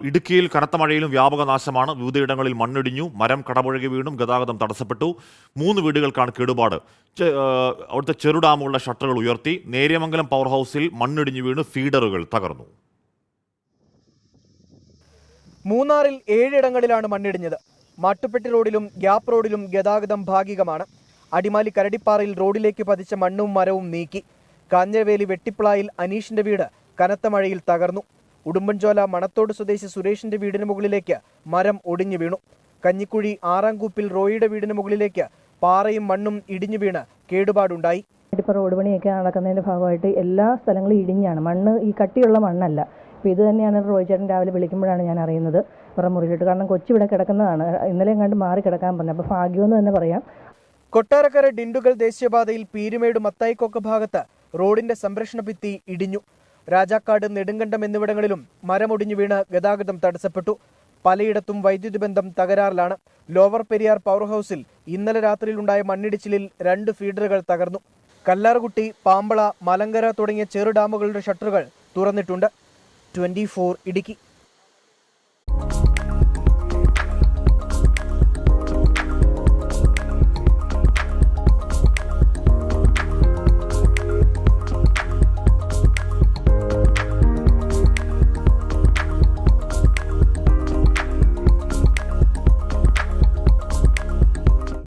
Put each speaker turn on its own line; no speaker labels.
ഇടുക്കിയിൽ കനത്ത മഴയിലും വ്യാപക നാശമാണ്. വിവിധയിടങ്ങളിൽ മണ്ണിടിഞ്ഞു, മരം കടപുഴകി വീണും ഗതാഗതം തടസ്സപ്പെട്ടു. 3 വീടുകൾക്കാണ് കേടുപാട്. അവിടുത്തെ ചെറുഡാമുകളുടെ ഷട്ടറുകൾ ഉയർത്തി. നേര്യമംഗലം പവർ ഹൗസിൽ മണ്ണിടിഞ്ഞു വീണ് ഫീഡറുകൾ തകർന്നു.
മൂന്നാറിൽ 7 ഇടങ്ങളിലാണ് മണ്ണിടിഞ്ഞത്. മാട്ടുപ്പെട്ടി റോഡിലും ഗ്യാപ്പ് റോഡിലും ഗതാഗതം ഭാഗികമാണ്. അടിമാലി കരടിപ്പാറയിൽ റോഡിലേക്ക് പതിച്ച മണ്ണും മരവും നീക്കി. കാഞ്ഞവേലി വെട്ടിപ്ലായിൽ അനീഷിന്റെ വീട് കനത്ത മഴയിൽ തകർന്നു. ഉടുമ്പൻചോല മണത്തോട് സ്വദേശി സുരേഷിന്റെ വീടിന് മുകളിലേക്ക് മരം ഒടിഞ്ഞു വീണു. കഞ്ഞിക്കുഴി ആറാംകൂപ്പിൽ റോയിയുടെ വീടിന് മുകളിലേക്ക് പാറയും മണ്ണും ഇടിഞ്ഞു വീണ് കേടുപാടുണ്ടായി.
ഇപ്പോൾ റോഡ് പണിയൊക്കെ നടക്കുന്നതിന്റെ ഭാഗമായിട്ട് എല്ലാ സ്ഥലങ്ങളും ഇടിഞ്ഞാണ്. മണ്ണ് ഈ കട്ടിയുള്ള മണ്ണല്ല. അപ്പോൾ ഇത് തന്നെയാണ് റോയ് ചേട്ടൻ രാവിലെ വിളിക്കുമ്പോഴാണ് ഞാൻ അറിയുന്നത്. വേറെ മുറിയിലിട്ട്, കാരണം കൊച്ചിവിടെ കിടക്കുന്നതാണ്. ഇന്നലെ എങ്ങാണ്ട് മാറി കിടക്കാൻ പറഞ്ഞു. അപ്പോൾ ഭാഗ്യമെന്ന് തന്നെ പറയാം.
കൊട്ടാരക്കര ഡിണ്ടുഗൽ ദേശീയപാതയിൽ പീരുമേട് മത്തായിക്കൊക്ക ഭാഗത്ത് റോഡിന്റെ സംരക്ഷണ ഭിത്തി ഇടിഞ്ഞു. രാജാക്കാട്, നെടുങ്കണ്ടം എന്നിവിടങ്ങളിലും മരമൊടിഞ്ഞു വീണ് ഗതാഗതം തടസ്സപ്പെട്ടു. പലയിടത്തും വൈദ്യുതി ബന്ധം തകരാറിലാണ്. ലോവർ പെരിയാർ പവർ ഹൗസിൽ ഇന്നലെ രാത്രിയിലുണ്ടായ മണ്ണിടിച്ചിലിൽ 2 ഫീഡറുകൾ തകർന്നു. കല്ലാർകുട്ടി, പാമ്പള, മലങ്കര തുടങ്ങിയ ചെറു ഡാമുകളുടെ ഷട്ടറുകൾ തുറന്നിട്ടുണ്ട്. 24 ഇടുക്കി.